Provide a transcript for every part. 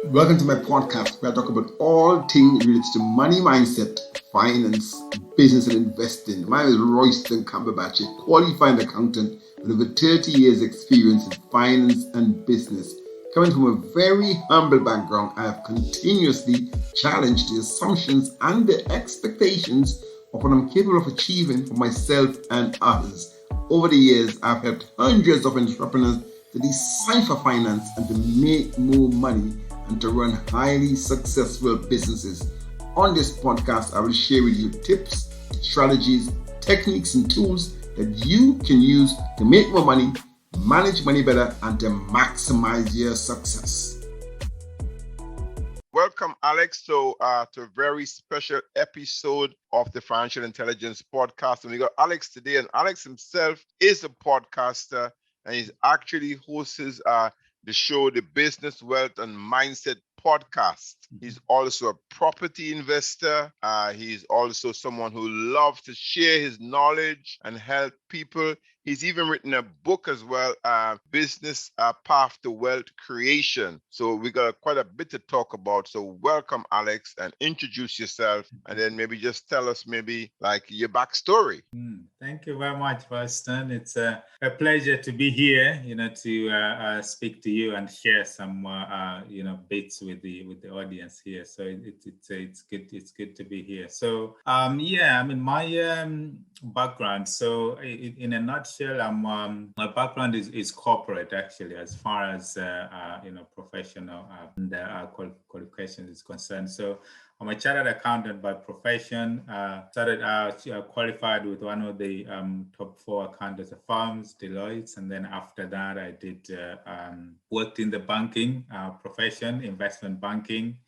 Welcome to my podcast where I talk about all things related to money mindset, finance, business, and investing. My name is Royston Cumberbatch, a qualified accountant with over 30 years' experience in finance and business. Coming from a very humble background, I have continuously challenged the assumptions and the expectations of what I'm capable of achieving for myself and others. Over the years, I've helped hundreds of entrepreneurs to decipher finance and to make more money and to run highly successful businesses. On this podcast, I will share with you tips, strategies, techniques, and tools that you can use to make more money, manage money better, and to maximize your success. Welcome, Alex, to a very special episode of the Financial Intelligence Podcast. And we got Alex today, and Alex himself is a podcaster, and he's actually hosts the show, the Business, Wealth, and Mindset Podcast. He's also a property investor. He's also someone who loves to share his knowledge and help people. He's even written a book as well, Business Path to Wealth Creation. So we got quite a bit to talk about. So welcome, Alex, and introduce yourself, and then maybe just tell us maybe like your backstory. Thank you very much, Weston. It's a pleasure to be here, to speak to you and share some, bits with the audience here. So it's good to be here. So my background. So in a nutshell, my background is corporate actually, as far as professional and qualifications is concerned. So I'm a chartered accountant by profession. Started out qualified with one of the top 4 accountancy firms, Deloitte, and then after that, I did worked in the banking profession, investment banking.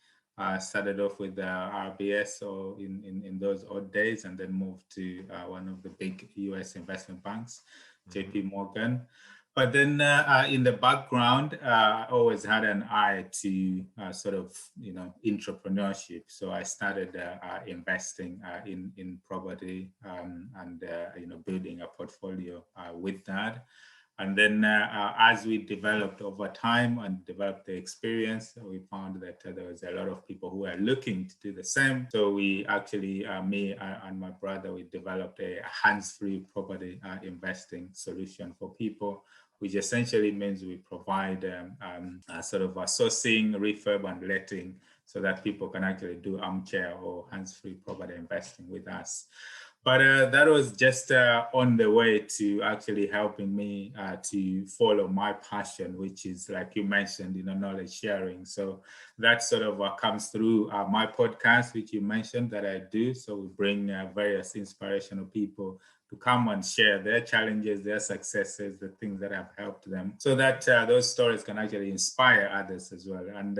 Started off with RBS or in those old days, and then moved to one of the big US investment banks, JP Morgan. But then in the background, I always had an eye to entrepreneurship. So I started investing in property and building a portfolio with that. And then as we developed over time and developed the experience, we found that there was a lot of people who were looking to do the same. So we actually, me and my brother, we developed a hands-free property investing solution for people, which essentially means we provide sort of a sourcing, refurb, and letting so that people can actually do armchair or hands-free property investing with us. But that was just on the way to actually helping me to follow my passion, which is, like you mentioned, knowledge sharing. So that sort of comes through my podcast, which you mentioned that I do. So we bring various inspirational people to come and share their challenges, their successes, the things that have helped them, so that those stories can actually inspire others as well. And,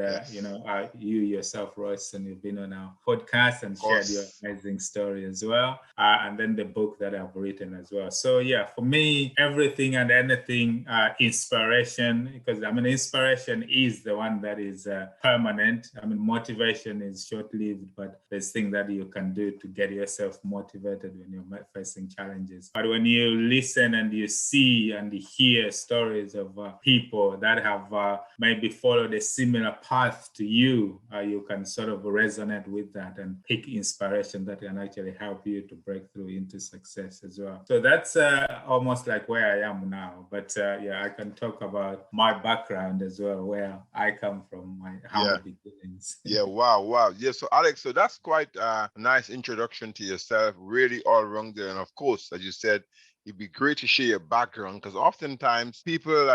you yourself, Royston, you've been on our podcast and shared your amazing story as well. And then the book that I've written as well. So yeah, for me, everything and anything, inspiration, because inspiration is the one that is permanent. Motivation is short-lived, but there's things that you can do to get yourself motivated when you're facing challenges. But when you listen and you see and hear stories of people that have maybe followed a similar path to you, you can sort of resonate with that and pick inspiration that can actually help you to break through into success as well. So that's almost like where I am now. But I can talk about my background as well, where I come from, my humble beginnings. Wow. Yeah, so Alex, so that's quite a nice introduction to yourself, really all rounded. And of course, as you said, it'd be great to share your background, because oftentimes people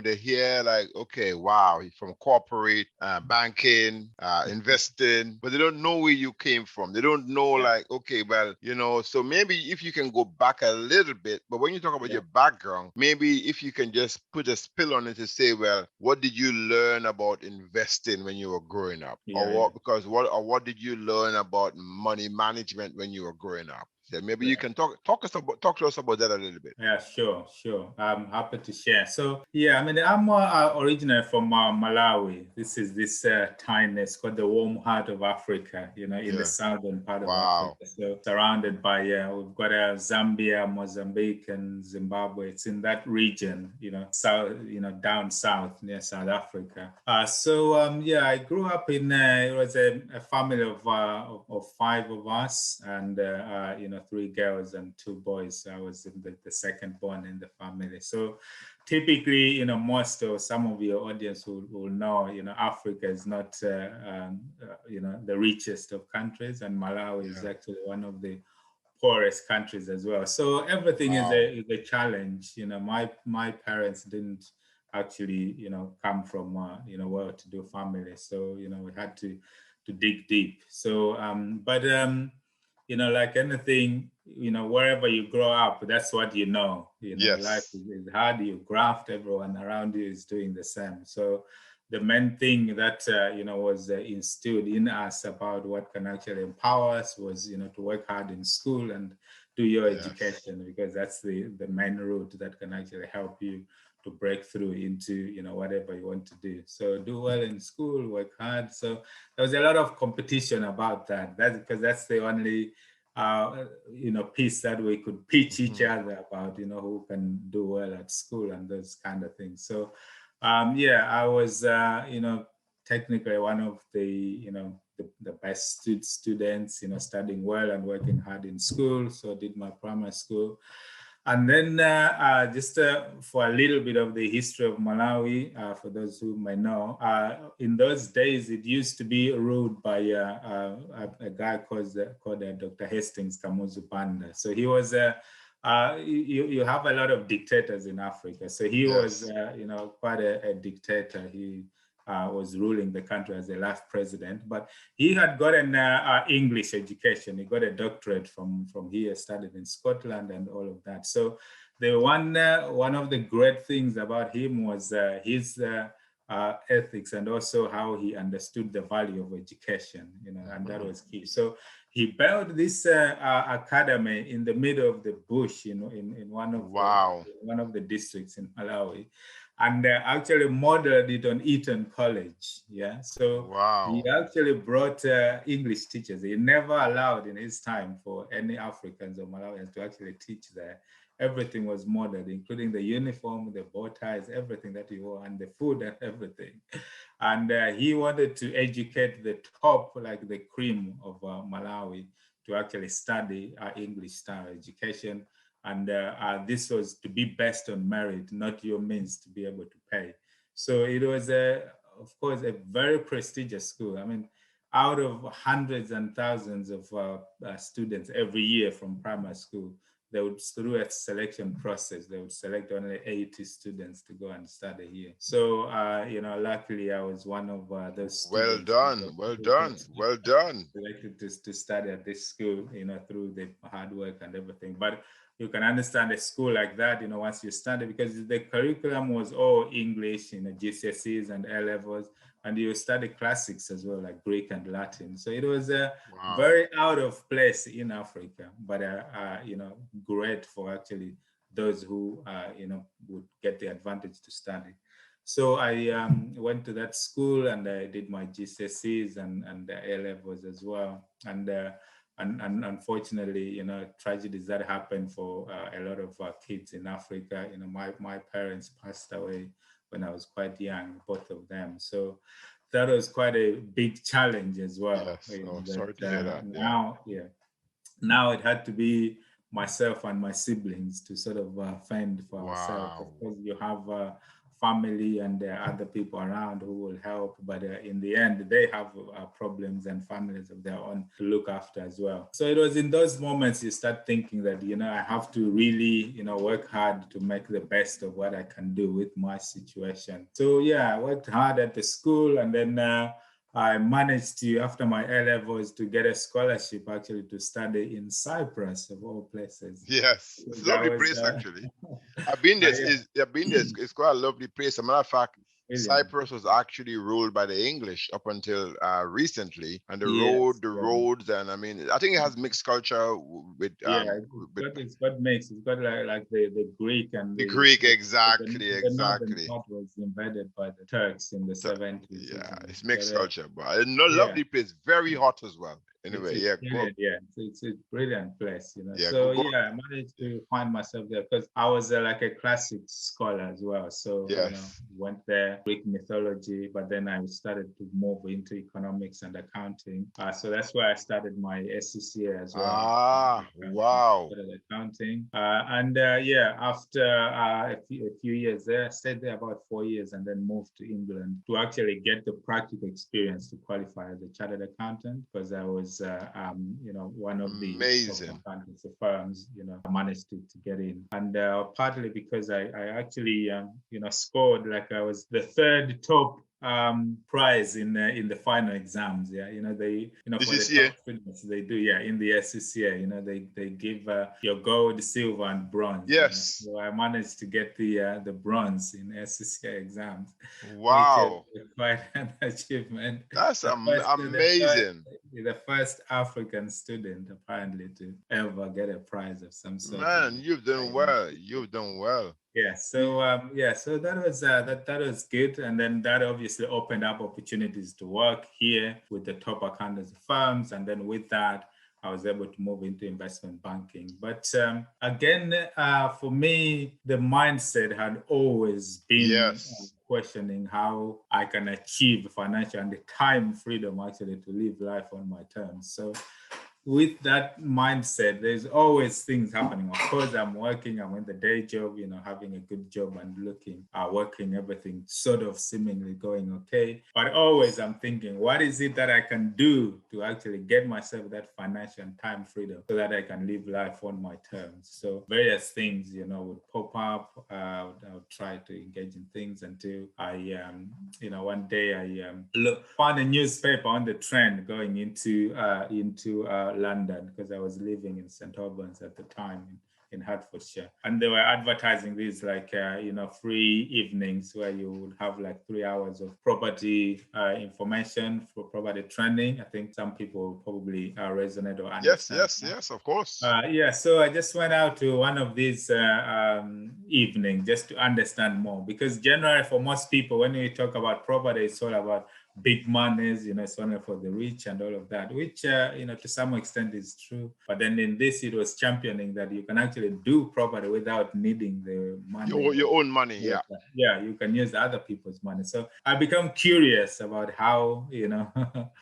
they hear like, okay, wow, you're from corporate, banking, investing, but they don't know where you came from. They don't know like, okay, well, so maybe if you can go back a little bit, but when you talk about your background, maybe if you can just put a spill on it to say, well, what did you learn about investing when you were growing up? What did you learn about money management when you were growing up? So maybe you can talk to us about that a little bit. Yeah, sure. I'm happy to share. So, yeah, I mean, I'm originally from Malawi. This is this tiny, it's called the warm heart of Africa, in the Yeah. southern part of Africa. Wow. So, surrounded by, we've got Zambia, Mozambique, and Zimbabwe. It's in that region, south, down south near South Africa. Yeah, I grew up in, it was a family of five of us, and, three girls and two boys. I was the second born in the family. So typically, most or some of your audience will know, Africa is not, the richest of countries, and Malawi is Yeah. actually one of the poorest countries as well. So everything is Wow. a challenge. My parents didn't actually, come from, well-to-do families. So, we had to dig deep. So, like anything, wherever you grow up, that's what you know. Life Yes. is hard. You graft, everyone around you is doing the same. So the main thing that was instilled in us about what can actually empower us was to work hard in school and do your Yes. education, because that's the main route that can actually help you to break through into whatever you want to do. So do well in school, work hard. So there was a lot of competition about that. That's because that's the only piece that we could pitch each Mhm. other about, who can do well at school and those kind of things. So I was technically one of the the best students, studying well and working hard in school. So I did my primary school. And then just for a little bit of the history of Malawi, for those who may know, in those days it used to be ruled by a guy called Dr. Hastings Kamuzu Banda. So he was you have a lot of dictators in Africa. So he was Yes. quite a dictator. He was ruling the country as the last president, but he had got an English education. He got a doctorate from here, studied in Scotland and all of that. So the one of the great things about him was his ethics, and also how he understood the value of education, and that Mhm. was key. So he built this academy in the middle of the bush, in Wow. one of the districts in Malawi, and actually modeled it on Eton College. Yeah, so he Wow. actually brought English teachers. He never allowed in his time for any Africans or Malawians to actually teach there. Everything was modeled, including the uniform, the bow ties, everything that he wore, and the food and everything. And he wanted to educate the top, like the cream of Malawi, to actually study English style education. And this was to be based on merit, not your means to be able to pay. So it was, of course, a very prestigious school. I mean, out of hundreds and thousands of students every year from primary school, they would, through a selection process, they would select only 80 students to go and study here. So, luckily I was one of those Well students done. Well who got done. Well done. selected to study at this school, through the hard work and everything. But you can understand a school like that, once you study, because the curriculum was all English, GCSEs and A levels, and you study classics as well, like Greek and Latin. So it was Wow. very out of place in Africa, but great for actually those who would get the advantage to study. So I went to that school and I did my GCSEs and A levels as well. And unfortunately, tragedies that happen for a lot of kids in Africa. My parents passed away when I was quite young, both of them. So that was quite a big challenge as well. Yes. Oh, That sorry to hear that. Yeah. now it had to be myself and my siblings to sort of fend for ourselves. Of Wow. course, you have family and other people around who will help, but in the end, they have problems and families of their own to look after as well. So it was in those moments you start thinking that, I have to really, work hard to make the best of what I can do with my situation. So yeah, I worked hard at the school, and then I managed to, after my A levels, to get a scholarship actually to study in Cyprus, of all places. Yes. It's a Because I lovely was, place actually. I've been there. yeah. I've been there. It's quite a lovely place. As a matter of fact, brilliant. Cyprus was actually ruled by the English up until recently, and Yes, the yeah. roads, and I mean, I think it has mixed culture Yeah, with it's got mix. It's got like the Greek and the Greek. Exactly, the northern exactly. part was invaded by the Turks in the So, 70s, yeah, isn't it? it's But mixed culture, but I know, yeah, lovely place, very hot as well. Anyway, it's yeah, go, brilliant. Yeah, it's a brilliant place, you know. yeah, go, So go. yeah, I managed to find myself there because I was like a classic scholar as well. So Yes. went there, Greek mythology, but then I started to move into economics and accounting. So that's where I started my SCCA as well. Ah, wow. Started accounting, and yeah, after a few years there, I stayed there about 4 years, and then moved to England to actually get the practical experience to qualify as a chartered accountant because I was, one of the top Amazing. accountancy firms. I managed to get in, and partly because I actually, scored like I was the third top prize in the final exams. Yeah, they This for the is here. top students they do. Yeah, in the SCCA, they give your gold, silver, and bronze. Yes. So I managed to get the bronze in SCCA exams, which is Wow. quite an achievement. That's The first amazing. the first African student apparently to ever get a prize of some sort in Man, you've higher done well. institution. You've done well. Yeah, so that was that was good, and then that obviously opened up opportunities to work here with the top accountancy firms, and then with that, I was able to move into investment banking. But again, for me, the mindset had always been Yes. questioning how I can achieve financial and the time freedom actually to live life on my terms. So with that mindset, there's always things happening. Of course, I'm in the day job, having a good job and working, everything sort of seemingly going okay. But always I'm thinking, what is it that I can do to actually get myself that financial and time freedom so that I can live life on my terms? So various things, would pop up. I would try to engage in things until one day I found a newspaper on the train going into London because I was living in St. Albans at the time in Hertfordshire, and they were advertising these free evenings where you would have like 3 hours of property information for property training. I think some people probably resonate or Yes, understand. yes, yes, of course. Yeah, so I just went out to one of these evenings just to understand more because generally for most people, when we talk about property, it's all about big monies, it's only for the rich and all of that, which, to some extent is true. But then in this, it was championing that you can actually do property without needing the money. Your own money, yeah. Yeah, you can use other people's money. So I become curious about how,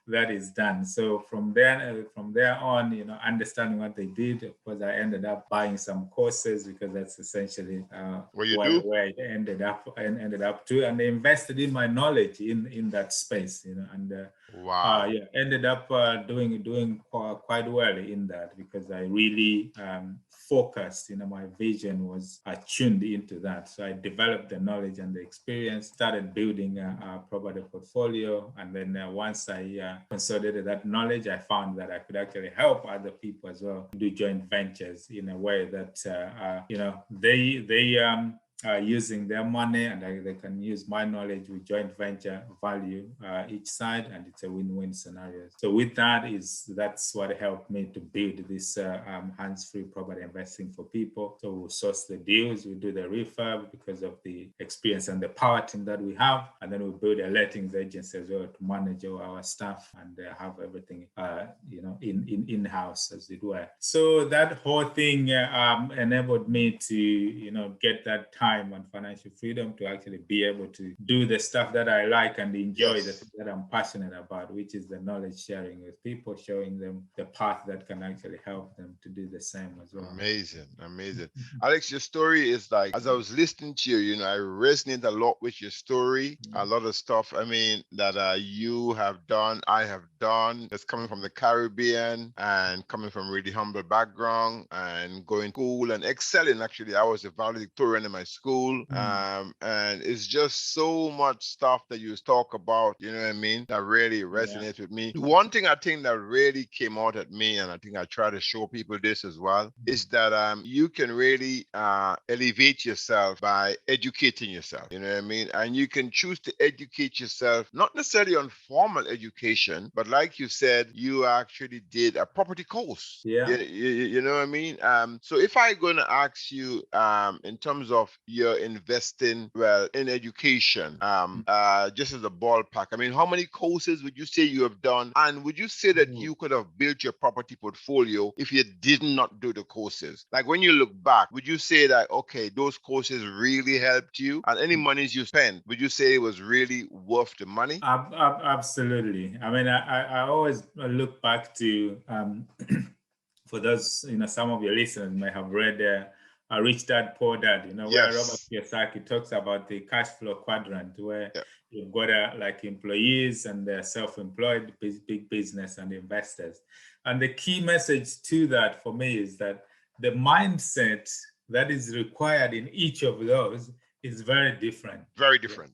that is done. So from there on, understanding what they did, of course, I ended up buying some courses because that's essentially where it ended up to, and they invested in my knowledge in that space, and Wow. ended up doing quite well in that because I really focused. My vision was tuned into that. So I developed the knowledge and the experience, started building a property portfolio, and then once I consolidated that knowledge, I found that I could actually help other people as well do joint ventures in a way that they using their money and they can use my knowledge with joint venture value each side, and it's a win-win scenario. So with that's what helped me to build this hands-free property investing for people. So we source the deals, we do the refurb because of the experience and the power team that we have, and then we build a lettings agency as well to manage all our staff and have everything in-house, as it were. So that whole thing enabled me to get that time and financial freedom to actually be able to do the stuff that I like and enjoy, the thing that I'm passionate about, which is the knowledge sharing with people, showing them the path that can actually help them to do the same as well. Amazing. Alex, your story is like, as I was listening to you, I resonate a lot with your story. A lot of stuff, I mean, that you have done, I have done, that's coming from the Caribbean and coming from really humble background and going to school and excelling. Actually, I was a valedictorian in my school. school. And it's just so much stuff that you talk about, you know what I mean, that really resonates with me. One thing I think that really came out at me, and I think I try to show people this as well, is that you can really elevate yourself by educating yourself, you know what I mean? And you can choose to educate yourself, not necessarily on formal education, but like you said, you actually did a property course. You know what I mean? So if I'm going to ask you in terms of your investing, well, in education, just as a ballpark, I mean, how many courses would you say you have done? And would you say that you could have built your property portfolio if you did not do the courses? Like when you look back, would you say that, okay, those courses really helped you? And any monies you spent, would you say it was really worth the money? Absolutely. I mean, I always look back to, for those, some of your listeners may have read Rich Dad, Poor Dad, where Robert Kiyosaki talks about the cash flow quadrant, where you've got like employees and self-employed, big business and investors. And the key message to that for me is that the mindset that is required in each of those is very different. Very different.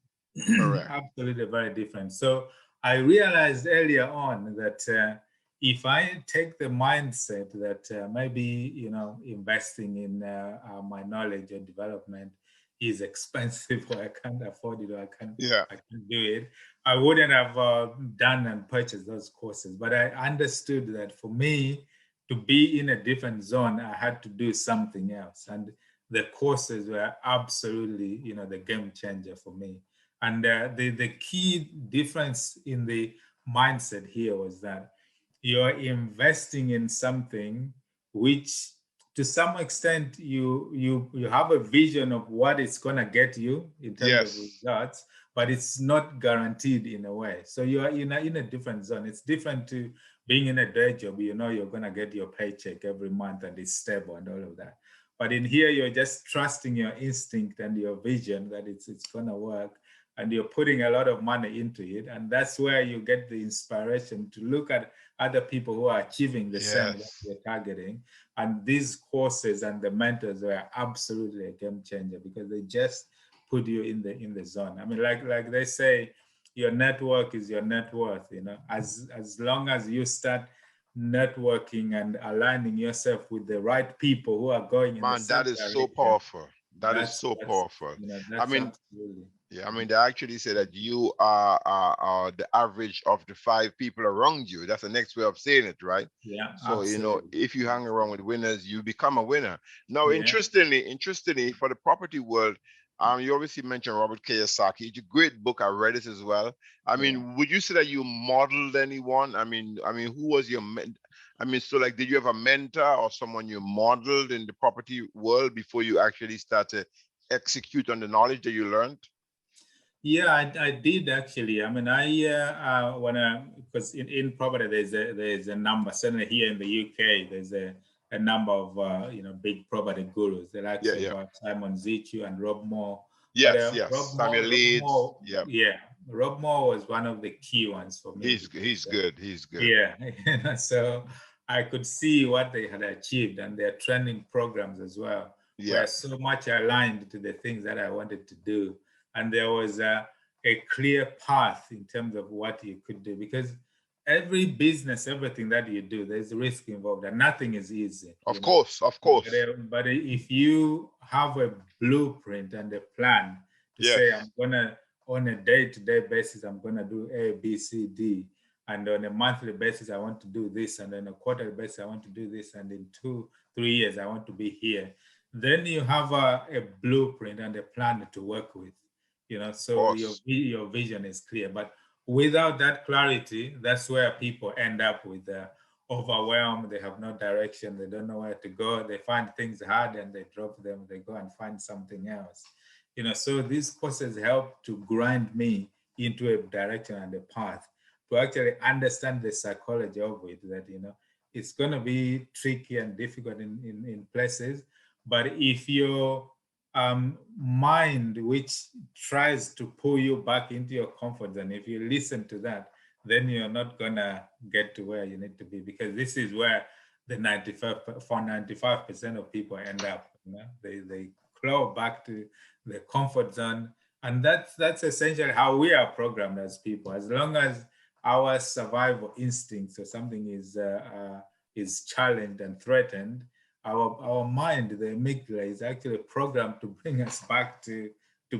Correct. Absolutely very different. So I realized earlier on that if I take the mindset that maybe, investing in my knowledge and development is expensive, or I can't afford it, or I can't do it, I wouldn't have done and purchased those courses. But I understood that for me to be in a different zone, I had to do something else. And the courses were absolutely, the game changer for me. And the key difference in the mindset here was that you're investing in something which, to some extent, you have a vision of what it's going to get you in terms of results, but it's not guaranteed in a way. So you are in a different zone. It's different to being in a day job. You're going to get your paycheck every month and it's stable and all of that. But in here, you're just trusting your instinct and your vision that it's going to work. And you're putting a lot of money into it. And that's where you get the inspiration to look at other people who are achieving the same that you're targeting. And these courses and the mentors were absolutely a game changer because they just put you in the zone. I mean, like they say, your network is your net worth. As long as you start networking and aligning yourself with the right people who are going in the same that is direction, so powerful. That's so powerful. I mean, absolutely. Yeah, I mean, they actually say that you are the average of the 5 people around you. That's the next way of saying it, right? Yeah. So, absolutely. if you hang around with winners, you become a winner. Now, interestingly, for the property world, you obviously mentioned Robert Kiyosaki. It's a great book. I read it as well. I mean, would you say that you modeled anyone? I mean, who was your so like, did you have a mentor or someone you modeled in the property world before you actually start to execute on the knowledge that you learned? Yeah, I did actually. I mean, because in property there's a number. Certainly here in the UK, there's a number of big property gurus. The likes of Simon Zichu and Rob Moore. Samuel Leeds. Rob Moore was one of the key ones for me. He's good. Yeah, so I could see what they had achieved and their training programs as well were so much aligned to the things that I wanted to do. And there was a clear path in terms of what you could do, because every business, everything that you do, there's risk involved and nothing is easy. Of course. But if you have a blueprint and a plan to say, I'm going to, on a day-to-day basis, I'm going to do A, B, C, D. And on a monthly basis, I want to do this. And on a quarterly basis, I want to do this. And in 2-3 years, I want to be here. Then you have a blueprint and a plan to work with. So your vision is clear. But without that clarity, that's where people end up with overwhelmed. They have no direction. They don't know where to go. They find things hard and they drop them. They go and find something else. So these courses help to grind me into a direction and a path to actually understand the psychology of it, that, it's going to be tricky and difficult in places. But if your mind, which tries to pull you back into your comfort zone, if you listen to that, then you're not going to get to where you need to be, because this is where the 95% of people end up. They claw back to the comfort zone. And that's essentially how we are programmed as people. As long as our survival instincts or something is challenged and threatened, our mind, the amygdala, is actually programmed to bring us back to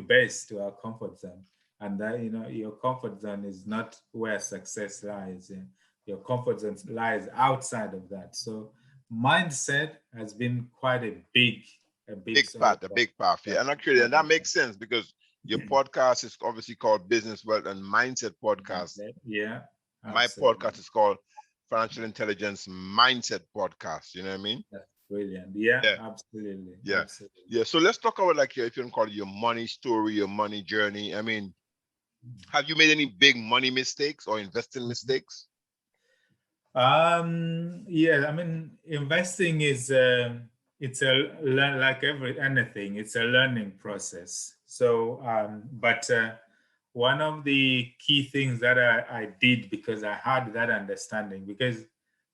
base, to our comfort zone. And that, your comfort zone is not where success lies. Your comfort zone lies outside of that. So mindset has been quite a big sort of A big part, yeah. And actually, and that makes sense because your podcast is obviously called Business Wealth and Mindset Podcast. Yeah, my absolutely. podcast is called Financial Intelligence Mindset Podcast. You know what I mean? That's brilliant. Yeah, Yeah. absolutely. Yeah. Absolutely. Yeah. So let's talk about like if you can call it your money story, your money journey. I mean, have you made any big money mistakes or investing mistakes? Yeah, I mean, investing is it's like anything, it's a learning process. So, but one of the key things that I did, because I had that understanding, because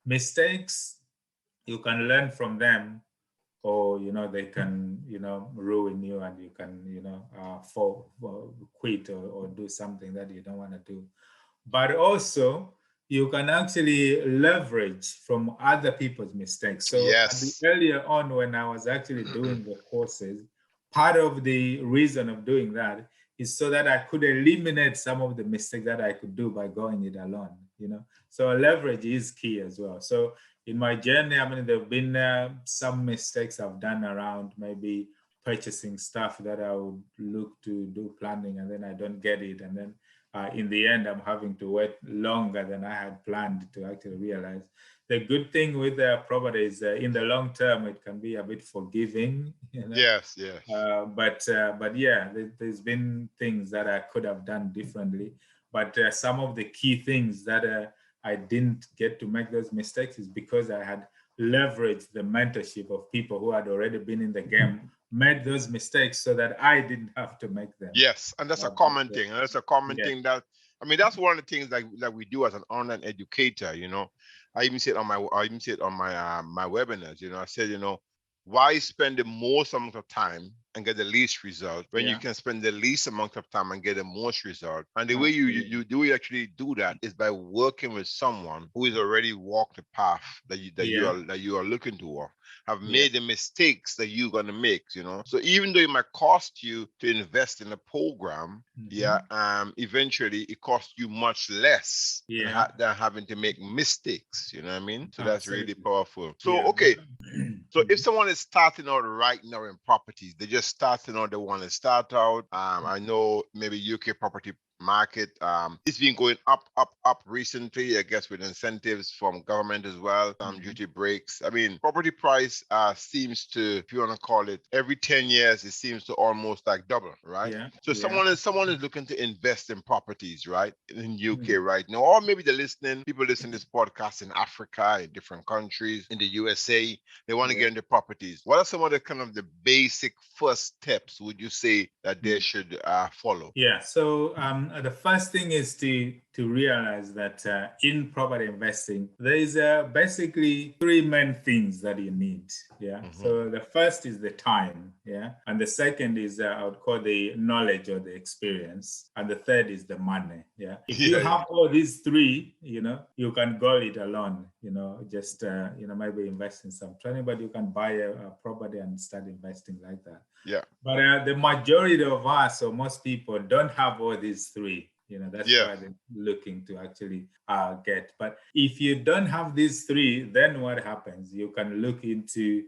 mistakes, you can learn from them, or they can ruin you, and you can quit, or do something that you don't want to do. But also, you can actually leverage from other people's mistakes. So Yes. earlier on, when I was actually doing the courses, part of the reason of doing that is so that I could eliminate some of the mistakes that I could do by going it alone. So leverage is key as well. So in my journey, I mean, there have been some mistakes I've done around maybe purchasing stuff that I would look to do planning, and then I don't get it, and then in the end, I'm having to wait longer than I had planned to actually realize. The good thing with the property is, in the long term, it can be a bit forgiving. Yes. Yes. But yeah, there's been things that I could have done differently. But some of the key things that I didn't get to make those mistakes is because I had leveraged the mentorship of people who had already been in the game, made those mistakes so that I didn't have to make them. Yes, and that's a common thing. And that's a common thing that, I mean, that's one of the things that we do as an online educator. I even say it on my webinars. I said, why spend the most amount of time and get the least result when you can spend the least amount of time and get the most result? And the way you actually do that is by working with someone who has already walked the path that you are looking to walk, have made the mistakes that you're going to make. So even though it might cost you to invest in a program, eventually it costs you much less than having to make mistakes. You know what I mean? So that's really powerful. So okay, so if someone is starting out right now in properties, they're just starting out, they want to start out. I know maybe UK property market, it's been going up recently, I guess, with incentives from government as well, duty breaks. I mean, property price seems to, if you want to call it, every 10 years it seems to almost like double, right? So someone is looking to invest in properties, right, in UK right now, or maybe people listening to this podcast in Africa, in different countries, in the USA, they want to get into properties. What are some of the kind of the basic first steps would you say that they should follow? So the first thing is to realize that in property investing, there is basically three main things that you need. So the first is the time, and the second is I would call the knowledge or the experience, and the third is the money. If you have all these three, you can go it alone. Just maybe invest in some training, but you can buy a property and start investing like that. But the majority of us, or most people, don't have all these three. That's why they're looking to actually get. But if you don't have these three, then what happens? You can look into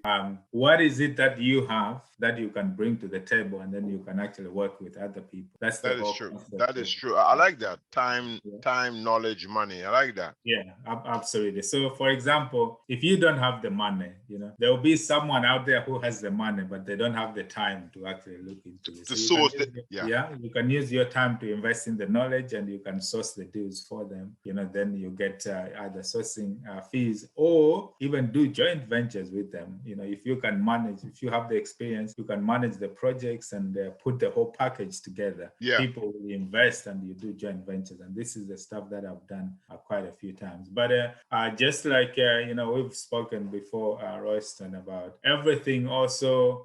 what is it that you have that you can bring to the table, and then you can actually work with other people. That is true. That is true. I like that. Time, knowledge, money. I like that. Yeah, absolutely. So, for example, if you don't have the money, there will be someone out there who has the money, but they don't have the time to actually look into it. You can use your time to invest in the knowledge, and you can source the deals for them. Then you get either sourcing fees, or even do joint ventures with them. If you can manage, if you have the experience, you can manage the projects and put the whole package together. People will invest, and you do joint ventures. And this is the stuff that I've done quite a few few times. But just like, we've spoken before, Royston, about everything also,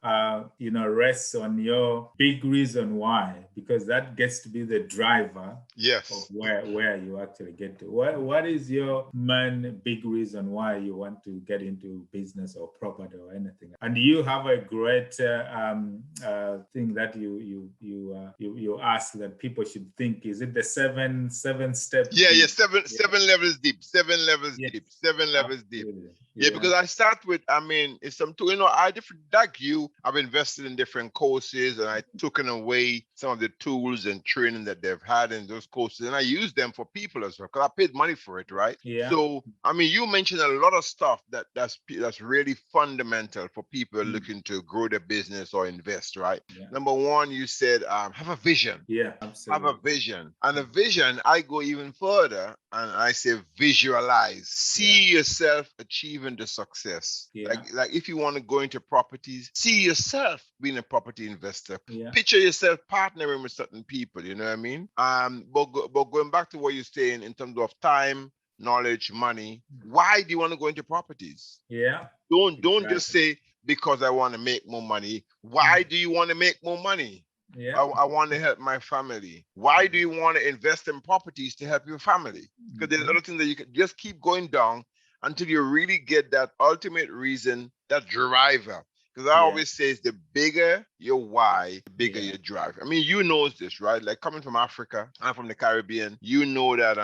rests on your big reason why, because that gets to be the driver of where you actually get to. What is your main big reason why you want to get into business or property or anything? And you have a great thing that you ask that people should think. Is it the seven step? Yeah, seven levels deep, 7 levels deep, 7 levels deep. Yeah, because I start with, it's some too, I different like you, I've invested in different courses and I taken away some of the tools and training that they've had in those courses, and I use them for people as well, because I paid money for it, right? Yeah. So, you mentioned a lot of stuff that's really fundamental for people looking to grow their business or invest, right? Yeah. Number one, you said, have a vision. Yeah, absolutely. Have a vision. And a vision, I go even further and I say visualize. See yourself achieving the success. Yeah. Like if you want to go into properties, see yourself being a property investor. Yeah. Picture yourself partnering with certain people, you know what I mean? But going back to what you're saying in terms of time, knowledge, money, why do you want to go into properties? Yeah. Don't just say because I want to make more money. Why do you want to make more money? Yeah. I want to help my family. Why do you want to invest in properties to help your family? Because there's other things that you can just keep going down until you really get that ultimate reason, that driver. Because I always say, it's the bigger your why, the bigger your drive. You know this, right? Like coming from Africa, I'm from the Caribbean. You know that,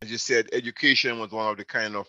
as you said, education was one of the kind of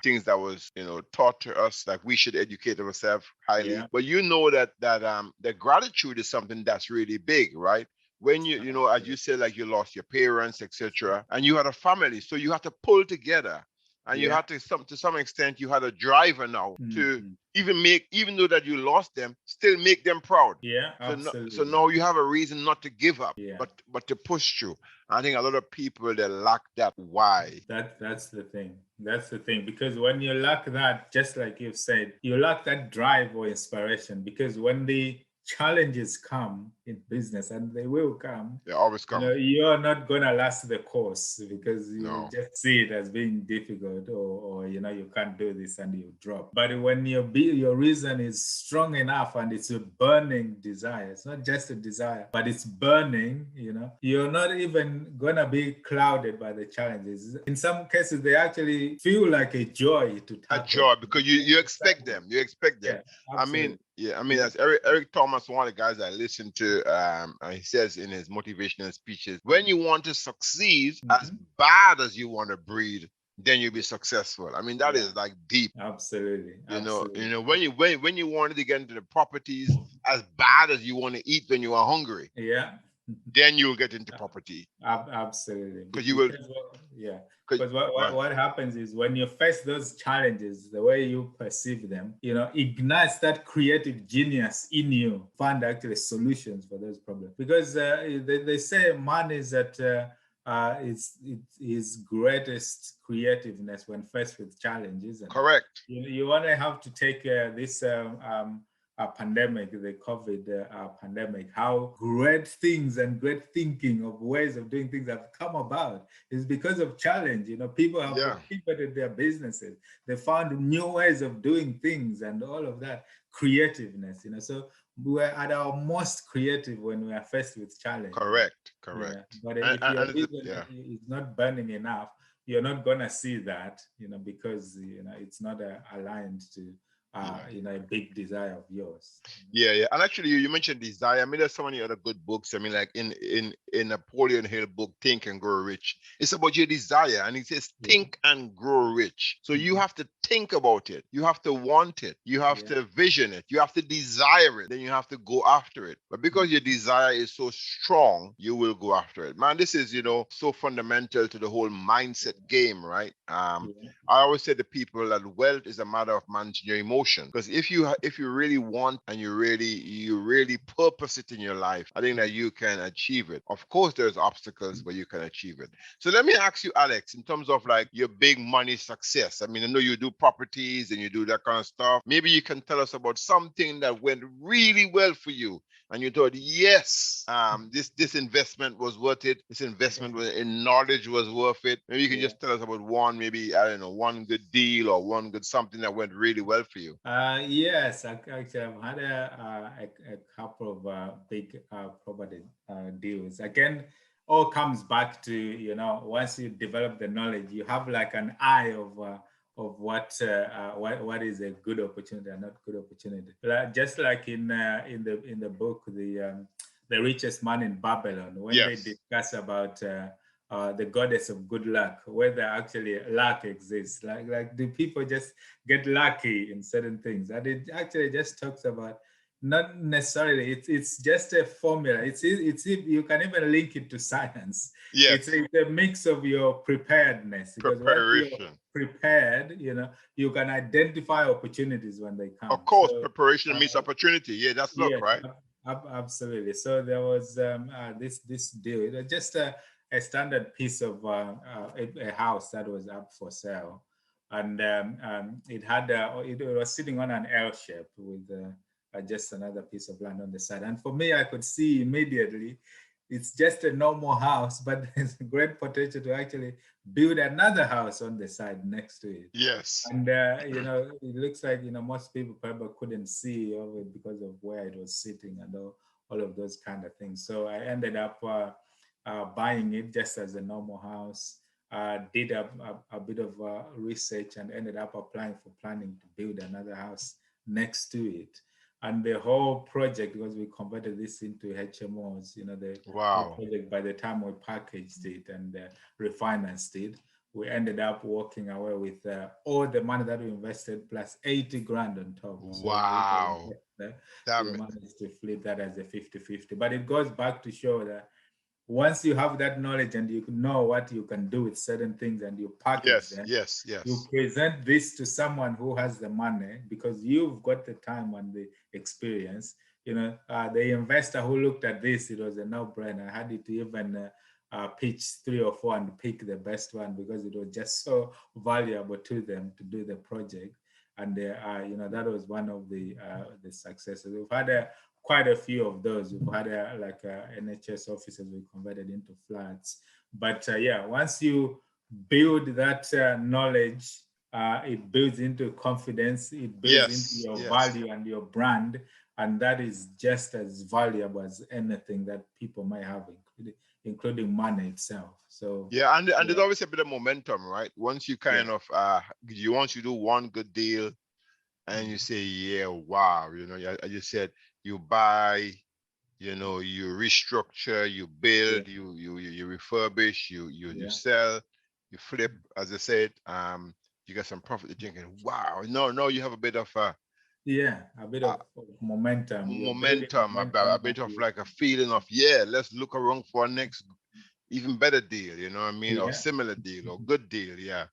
things that was, taught to us. Like we should educate ourselves highly. Yeah. But you know that gratitude is something that's really big, right? When as you said, like you lost your parents, etc., and you had a family, so you had to pull together. And you had to some extent, you had a driver now to even though that you lost them, still make them proud. Yeah, absolutely. So now you have a reason not to give up, Yeah. but to push through. I think a lot of people, they lack that why. That's the thing. That's the thing. Because when you lack that, just like you've said, you lack that drive or inspiration. Because when the challenges come in business, and they will come, they always come. You're not gonna last the course because you No. just see it as being difficult, or you can't do this, and you drop. But when your reason is strong enough and it's a burning desire, it's not just a desire, but it's burning. You're not even gonna be clouded by the challenges. In some cases, they actually feel like a joy to tackle. A joy, because you expect them. You expect them. Yeah, That's Eric Thomas, one of the guys I listen to. He says in his motivational speeches, when you want to succeed as bad as you want to breathe, then you'll be successful. That is like deep. Absolutely. When you wanted to get into the properties as bad as you want to eat when you are hungry. Yeah. Then you'll get into property. Absolutely. Because you will. Because what happens is when you face those challenges, the way you perceive them, ignites that creative genius in you, find actually solutions for those problems. Because they say man is at his greatest creativeness when faced with challenges. Correct. You want to have to take this pandemic, the COVID pandemic, how great things and great thinking of ways of doing things have come about is because of challenge. People have pivoted their businesses. They found new ways of doing things and all of that creativeness. So we're at our most creative when we are faced with challenge. Correct. But if your vision is not burning enough, you're not gonna see that, because it's not aligned to a big desire of yours. Yeah. And actually, you mentioned desire. There's so many other good books. Like in Napoleon Hill book, Think and Grow Rich, it's about your desire. And it says, think and grow rich. So you have to think about it. You have to want it. You have to vision it. You have to desire it. Then you have to go after it. But because your desire is so strong, you will go after it. Man, this is, so fundamental to the whole mindset game, right? I always say to people that wealth is a matter of managing your emotions. Because if you really want and you really purpose it in your life, I think that you can achieve it. Of course, there's obstacles, but you can achieve it. So let me ask you, Alex, in terms of like your big money success. I know you do properties and you do that kind of stuff. Maybe you can tell us about something that went really well for you and you thought, yes, this investment was worth it. This investment in knowledge was worth it. Maybe you can just tell us about one, maybe, I don't know, one good deal or one good something that went really well for you. Yes, actually, I've had a couple of big property deals. Again, all comes back to, once you develop the knowledge, you have like an eye of what is a good opportunity and not good opportunity. Just like in the book, the richest man in Babylon, when they Yes. discuss about the goddess of good luck, whether actually luck exists. Like do people just get lucky in certain things? And it actually just talks about not necessarily. It's just a formula. It's you can even link it to science. Yes. It's a mix of your preparedness, because once you're Preparation. prepared, you can identify opportunities when they come. Of course, So preparation meets opportunity. Yeah, that's luck, yes, right? absolutely. So there was this deal. It was just a standard piece of a house that was up for sale, and it was sitting on an L shape with just another piece of land on the side. And for me, I could see immediately it's just a normal house, but there's great potential to actually build another house on the side next to it. Yes. And it looks like most people probably couldn't see of it because of where it was sitting and all of those kind of things. So I ended up buying it just as a normal house. Did a bit of research and ended up applying for planning to build another house next to it. And the whole project, because we converted this into HMOs, the whole Wow. project, by the time we packaged it and refinanced it, we ended up walking away with all the money that we invested plus 80 grand on top. So Wow. That we managed to flip that as a 50-50. But it goes back to show that once you have that knowledge and you know what you can do with certain things and you package yes, them, yes, you yes. present this to someone who has the money because you've got the time and the experience. The investor who looked at this, it was a no-brainer. I had it to even pitch 3 or 4 and pick the best one because it was just so valuable to them to do the project. And that was one of the successes. We've had quite a few of those. We've had NHS offices we converted into flats. But once you build that knowledge, it builds into confidence, it builds into Yes, your yes. value and your brand, and that is just as valuable as anything that people might have, including money itself. So Yeah, and yeah, there's always a bit of momentum, right? Once you yeah, kind of once you do one good deal and you say, yeah, wow, I just said you buy, you restructure, you yeah, build, you refurbish, you yeah, sell, you flip, as I said, you get some profit. You're thinking, wow, no, you have a bit of yeah, a bit uh, of momentum. You're building momentum, a momentum, bit of like a feeling of, yeah, let's look around for a next even better deal, you know what I mean, or yeah, similar deal or good deal, yeah.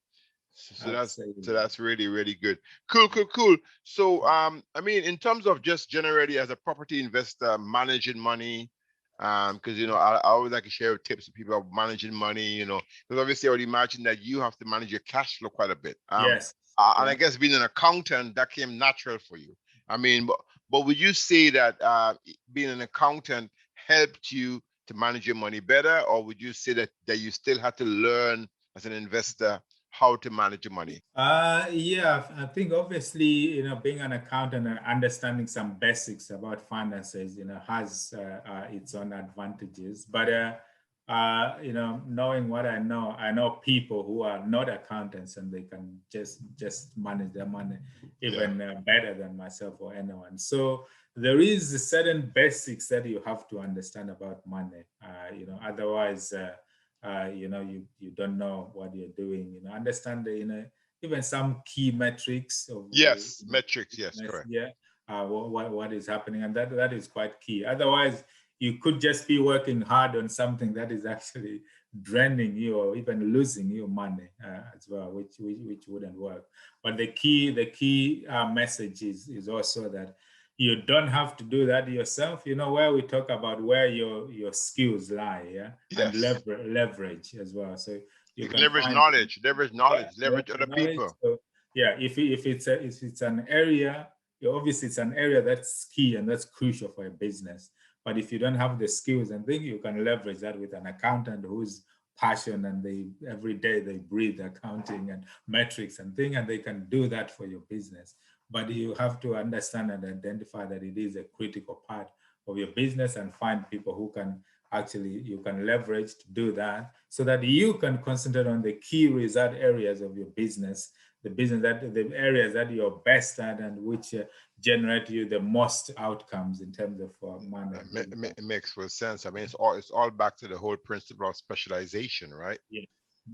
So absolutely. that's really, really good. Cool. So I mean, in terms of just generally as a property investor managing money, because I always like to share tips with people about managing money, because obviously I would imagine that you have to manage your cash flow quite a bit. Yes, And I yeah. guess being an accountant, that came natural for you. I mean, but would you say that being an accountant helped you to manage your money better, or would you say that you still had to learn as an investor how to manage your money? Yeah, I think obviously, being an accountant and understanding some basics about finances, has its own advantages. But knowing what I know people who are not accountants and they can just manage their money Yeah. even better than myself or anyone. So there is certain basics that you have to understand about money. Otherwise, you don't know what you're doing. Understand the even some key metrics of Yes, metrics. Yes, business, correct. yeah, what is happening, and that is quite key. Otherwise, you could just be working hard on something that is actually draining you or even losing you money as well, which wouldn't work. But the key message is also that you don't have to do that yourself. Where we talk about where your skills lie, yeah, and Yes. leverage as well. So you You can can leverage find, knowledge, yeah, leverage other knowledge. people. So yeah, if it's an area, obviously it's an area that's key and that's crucial for a business. But if you don't have the skills and thing, you can leverage that with an accountant who's passion and they every day they breathe accounting and metrics and thing, and they can do that for your business. But you have to understand and identify that it is a critical part of your business and find people who can actually you can leverage to do that so that you can concentrate on the key result areas of your business, the business that the areas that you're best at and which generate you the most outcomes in terms of money. It makes full sense. I mean, it's all back to the whole principle of specialization, right? Yeah.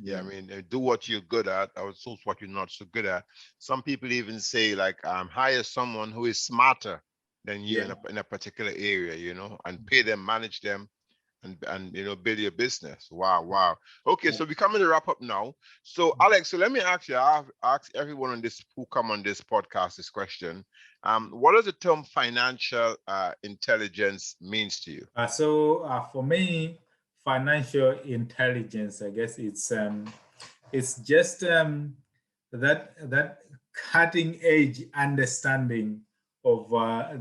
Yeah, I Yeah. mean, do what you're good at, or also what you're not so good at. Some people even say, like, hire someone who is smarter than you Yeah. in a particular area, and pay them, manage them, and build your business. Wow. Okay, so we're coming to wrap up now. So Alex, so let me ask you, I've asked everyone on this who come on this podcast this question. What does the term financial intelligence means to you? For me, financial intelligence, I guess it's just that cutting edge understanding of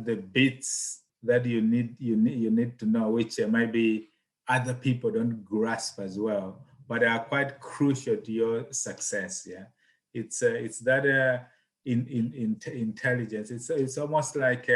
the bits that you need to know, which maybe other people don't grasp as well, but are quite crucial to your success. Yeah, it's that in intelligence. It's almost like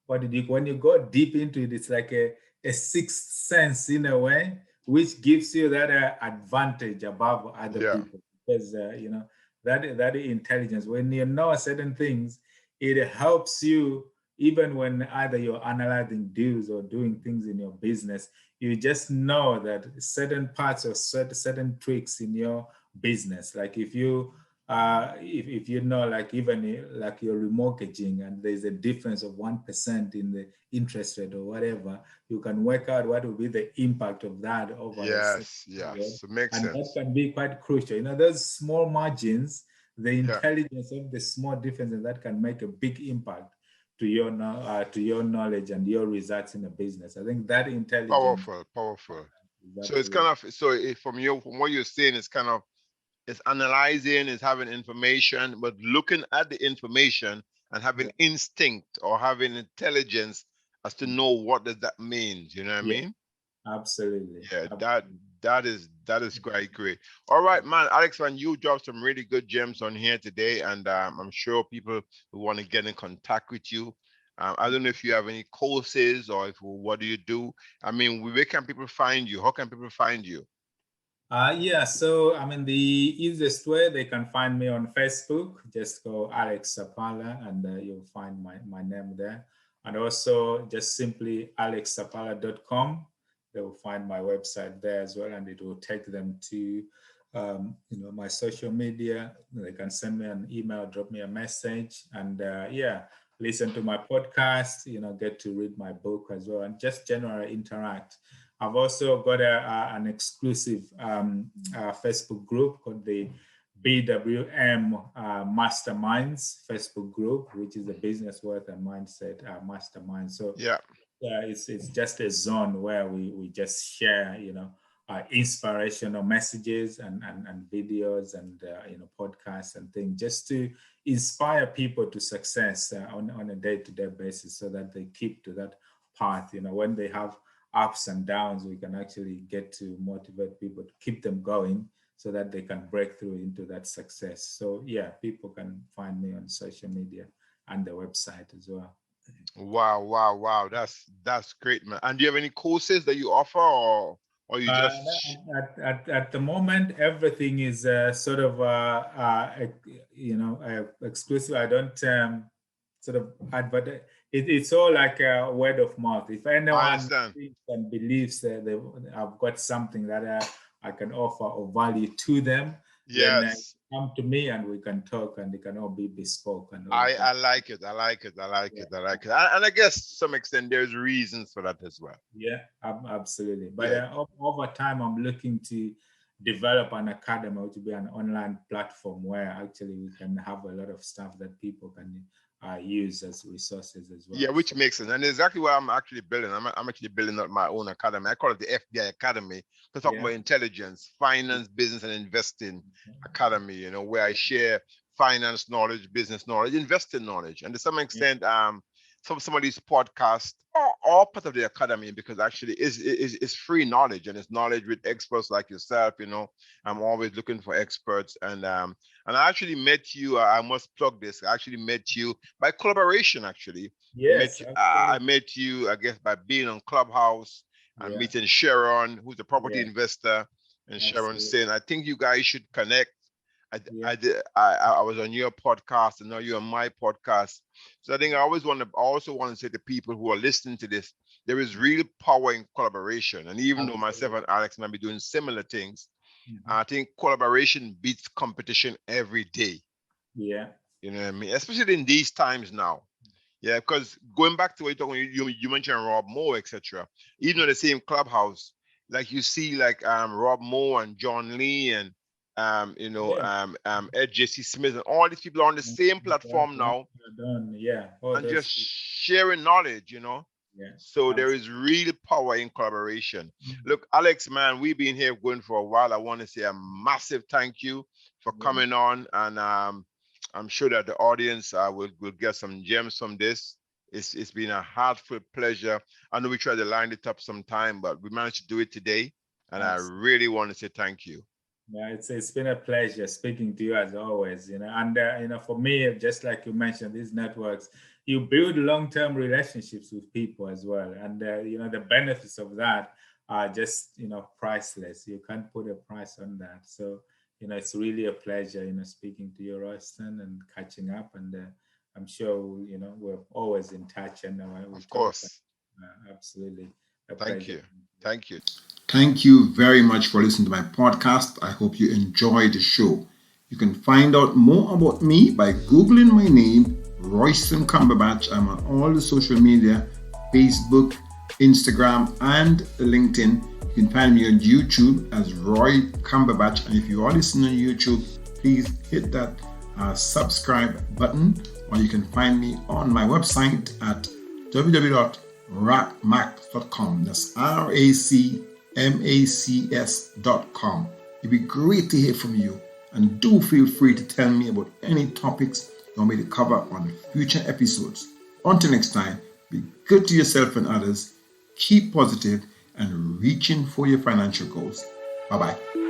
when you go deep into it, it's like a sixth sense in a way, which gives you that advantage above other Yeah. people because that intelligence. When you know certain things, it helps you even when either you're analyzing deals or doing things in your business. You just know that certain parts or certain tricks in your business, like if you know, like even like you're remortgaging and there's a difference of 1% in the interest rate or whatever, you can work out what will be the impact of that over a certain period. Yes, it makes And that sense. can be quite crucial. Those small margins, the Yeah. intelligence of the small differences that can make a big impact to your knowledge and your results in a business. I think that intelligence Powerful. is So it's absolutely. kind of from what you're saying, it's analyzing, it's having information, but looking at the information and having Yeah, instinct or having intelligence as to know what does that mean. You know what I yeah, mean? absolutely. Yeah, that Absolutely. that is quite great. All right, man, Alex, man, you dropped some really good gems on here today, and I'm sure people who want to get in contact with you. I don't know if you have any courses or what do you do? I mean, where can people find you? How can people find you? Yeah, so I mean, the easiest way they can find me on Facebook, just go Alex Sapala and you'll find my name there. And also just simply alexsapala.com. They will find my website there as well, and it will take them to my social media. They can send me an email, drop me a message, and yeah, listen to my podcast, get to read my book as well, and just generally interact. I've also got an exclusive Facebook group called the BWM Masterminds Facebook group, which is the Business Worth and Mindset Mastermind. So Yeah. it's just a zone where we just share, inspirational messages and videos and podcasts and things just to inspire people to success on a day-to-day basis so that they keep to that path. When they have ups and downs, we can actually get to motivate people to keep them going so that they can break through into that success. So yeah, people can find me on social media and the website as well. Wow. That's great, man. And do you have any courses that you offer, or you Uh, just at the moment, everything is sort of exclusive. I don't sort of advertise. It's all like a word of mouth. If I anyone understand. thinks and believes that I've got something that I can offer or value to them, then Yes. come to me and we can talk, and it can all be bespoke and all I of that. I like it. I like it. I like Yeah. it. I like it. And I guess to some extent there's reasons for that as well. Yeah, absolutely. But Yeah. over time, I'm looking to develop an academy, which will be an online platform where actually we can have a lot of stuff that people can use as resources as Yeah, well. which So, makes sense. And exactly what I'm actually building. I'm actually building up my own academy. I call it the FBI Academy to talk yeah, about intelligence, finance, business, and investing academy, where I share finance knowledge, business knowledge, investing knowledge. And to some extent, some of these podcasts are all part of the academy, because actually it's free knowledge, and it's knowledge with experts like yourself. I'm always looking for experts, and I actually met you. I must plug this. I actually met you by collaboration. Actually, Yes, I absolutely. met you, I guess, by being on Clubhouse and Yeah, meeting Sharon, who's a property yeah, investor, and Sharon absolutely. saying, "I think you guys should connect." Yeah, I was on your podcast, and now you're on my podcast. So I think I also want to say to people who are listening to this, there is real power in collaboration. And even though myself absolutely. and Alex might be doing similar things, Mhm. I think collaboration beats competition every day. Yeah, You know what I mean? Especially in these times now. Yeah, because going back to what you're talking, you mentioned Rob Moore, etc. Even on the same clubhouse, like you see, like Rob Moore and John Lee and yeah. Ed J.C. Smith, and all these people are on the same platform Grant now Cardone, yeah. Oh, and just those, sharing knowledge. yeah, So there is absolutely. real power in collaboration. Look, Alex, man, we've been here going for a while. I want to say a massive thank you for Yeah, coming on, and I'm sure that the audience will get some gems from this. It's been a heartfelt pleasure. I know we tried to line it up sometime, but we managed to do it today, and I absolutely. really want to say thank you. Yeah, it's been a pleasure speaking to you as always, and for me, just like you mentioned, these networks, you build long-term relationships with people as well, and the benefits of that are just priceless. You can't put a price on that. So it's really a pleasure, speaking to you, Royston, and catching up, and I'm sure we're always in touch, and we Of talk. course. Absolutely, a Thank pleasure. you. Thank you. Thank you very much for listening to my podcast. I hope you enjoyed the show. You can find out more about me by Googling my name, Royston Cumberbatch. I'm on all the social media, Facebook, Instagram, and LinkedIn. You can find me on YouTube as Roy Cumberbatch. And if you are listening on YouTube, please hit that subscribe button, or you can find me on my website at www.racmacs.com. That's RACMACS.com. It'd be great to hear from you, and do feel free to tell me about any topics you want me to cover on future episodes. Until next time, be good to yourself and others, keep positive, and reaching for your financial goals. Bye bye.